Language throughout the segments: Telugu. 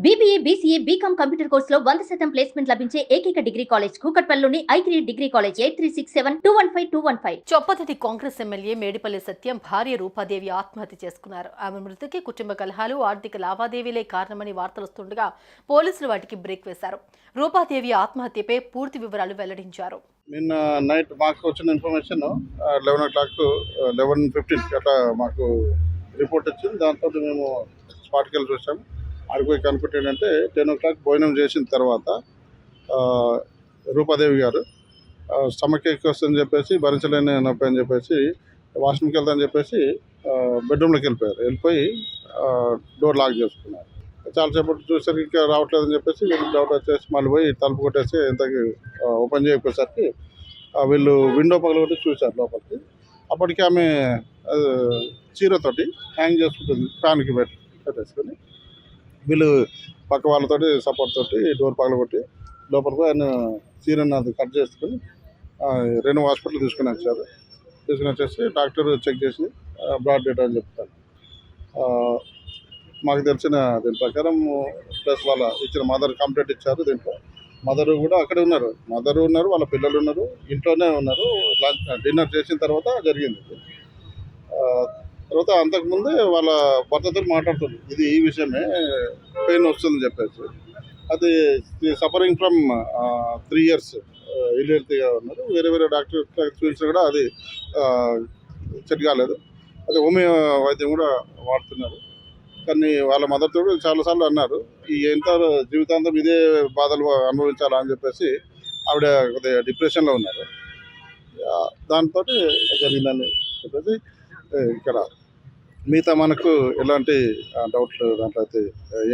BBA, BCA, BCom కంప్యూటర్ కోర్సులో 100% ప్లేస్మెంట్ లభించే ఏకైక డిగ్రీ కాలేజ్ కూకట్పల్లిలోని I3 degree college 8367215215. Choppadandi Congress MLA Medipalli Satyam భార్య రూపాదేవి ఆత్మహత్య చేసుకున్నారు. ఆమె మృతికి కుటుంబ కలహాలు, ఆర్థిక లావాదేవీలే కారణమని వార్తలు వస్తుండగా పోలీసులు వాటికి బ్రేక్ వేశారు. రూపాదేవి ఆత్మహత్యపై పూర్తి వివరాలు వెల్లడించారు. నిన్న నైట్ మాకు వచ్చిన ఇన్ఫర్మేషన్ 11:15 అట్లా మాకు రిపోర్ట్ వచ్చింది. దాంతో మేము స్పాట్కి వెళ్ళి చూసాము. ఆడిపోయి కనుక్కుంటే ఏంటంటే 10 o'clock భోజనం చేసిన తర్వాత రూపాదేవి గారు స్టమక్ ఎక్కువ వస్తుందని చెప్పేసి, భరించలేని నొప్పి అని చెప్పేసి వాష్రూమ్కి వెళ్తామని చెప్పేసి బెడ్రూమ్లోకి వెళ్ళిపోయి డోర్ లాక్ చేసుకున్నారు. చాలాసేపటి చూసరికి ఇంకా రావట్లేదని చెప్పేసి వీళ్ళు డౌట్ వచ్చేసి మళ్ళీ పోయి తలుపు కొట్టేసి ఇంతకి ఓపెన్ చేయకపోయేసరికి వీళ్ళు విండో పగలగొట్టి చూశారు లోపలికి. అప్పటికి ఆమె చీరతోటి హ్యాంగ్ చేసుకుంటుంది, ఫ్యాన్కి పెట్టేసుకొని. వీళ్ళు పక్క వాళ్ళతోటి సపోర్ట్ తోటి డోర్ పగలగొట్టి లోపలికి ఆయన చీరను అది కట్ చేసుకొని రెండు హాస్పిటల్ తీసుకుని వచ్చేసి డాక్టర్ చెక్ చేసి బ్లడ్ డెడ్ అని చెప్తారు. మాకు తెలిసిన దీని ప్రకారం ప్లస్ వాళ్ళ ఇచ్చిన మదర్ కంప్లైంట్ ఇచ్చారు. దీంట్లో మదరు కూడా అక్కడే ఉన్నారు, వాళ్ళ పిల్లలు ఉన్నారు, ఇంట్లోనే ఉన్నారు. డిన్నర్ చేసిన తర్వాత జరిగింది. తర్వాత అంతకుముందే వాళ్ళ భర్తతో మాట్లాడుతుంది, ఇది ఈ విషయమే పెయిన్ వస్తుందని చెప్పేసి. అది సఫరింగ్ ఫ్రమ్ 3 years ఇల్లీగా ఉన్నారు. వేరే డాక్టర్ చూపించినా కూడా అది సెట్ కాలేదు. అది హోమియో వైద్యం కూడా వాడుతున్నారు. కానీ వాళ్ళ మదర్తో చాలాసార్లు అన్నారు, ఈ ఎంత జీవితాంతం ఇదే బాధలు అనుభవించాలా అని చెప్పేసి ఆవిడ కొద్దిగా డిప్రెషన్లో ఉన్నారు. దాంతో జరిగిందని చెప్పేసి ఇక్కడ మిగతా మనకు ఎలాంటి డౌట్లు దాంట్లో అయితే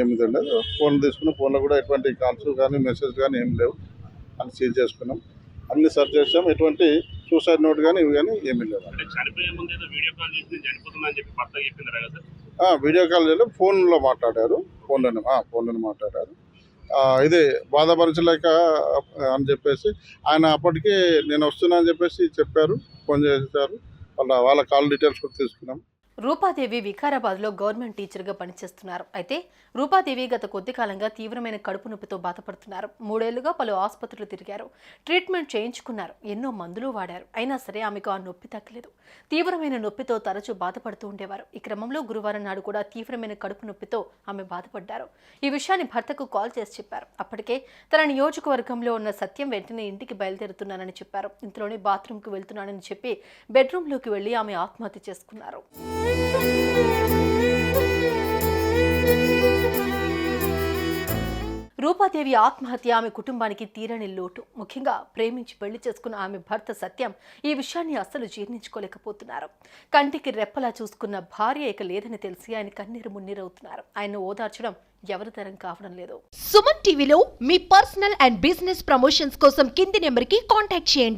ఏమి ఉండదు. ఫోన్ తీసుకున్నాం, ఫోన్లో కూడా ఎటువంటి కాల్స్ కానీ మెసేజ్ కానీ ఏం లేవు అని సీజ్ చేసుకున్నాం. అన్ని సెర్చ్ చేసాం, ఎటువంటి సూసైడ్ నోట్ కానీ ఇవి కానీ ఏమీ లేవు. వీడియో కాల్ చేయలేదు, ఫోన్లో మాట్లాడారు. ఫోన్లోనే మాట్లాడారు. ఇదే బాధపరచలేక అని చెప్పేసి ఆయన అప్పటికే నేను వస్తున్నా అని చెప్పేసి చెప్పారు, ఫోన్ చేశారు. వాళ్ళ కాల్ డీటెయిల్స్ కూడా తీసుకున్నాం. రూపాదేవి వికారాబాద్లో గవర్నమెంట్ టీచర్గా పనిచేస్తున్నారు. అయితే రూపాదేవి గత కొద్ది కాలంగా తీవ్రమైన కడుపు నొప్పితో బాధపడుతున్నారు. 3 ఏళ్లుగా పలు ఆసుపత్రులు తిరిగారు, ట్రీట్మెంట్ చేయించుకున్నారు, ఎన్నో మందులు వాడారు. అయినా సరే ఆమెకు ఆ నొప్పి తగ్గలేదు. తీవ్రమైన నొప్పితో తరచూ బాధపడుతూ ఉండేవారు. ఈ క్రమంలో గురువారం నాడు కూడా తీవ్రమైన కడుపు నొప్పితో ఆమె బాధపడ్డారు. ఈ విషయాన్ని భర్తకు కాల్ చేసి చెప్పారు. అప్పటికే తన నియోజకవర్గంలో ఉన్న సత్యం వెంటనే ఇంటికి బయలుదేరుతున్నానని చెప్పారు. ఇంట్లోనే బాత్రూంకు వెళ్తున్నానని చెప్పి బెడ్రూమ్లోకి వెళ్లి ఆమె ఆత్మహత్య చేసుకున్నారు. రూపాదేవి ఆత్మహత్య ఆమె కుటుంబానికి తీరని లోటు. ముఖ్యంగా ప్రేమించి పెళ్లి చేసుకున్న ఆమె భర్త సత్యం ఈ విషయాన్ని అస్సలు జీర్ణించుకోలేకపోతున్నారు. కంటికి రెప్పలా చూసుకున్న భార్య ఇక లేదని తెలిసి ఆయన కన్నీరు మున్నీరవుతున్నారు. ఆయన్ను ఓదార్చడం ఎవరి తరం కావడం లేదు. సుమన్ టీవీలో మీ పర్సనల్ అండ్ బిజినెస్ ప్రమోషన్స్ కోసం కింది నెంబర్కి కాంటాక్ట్ చేయండి.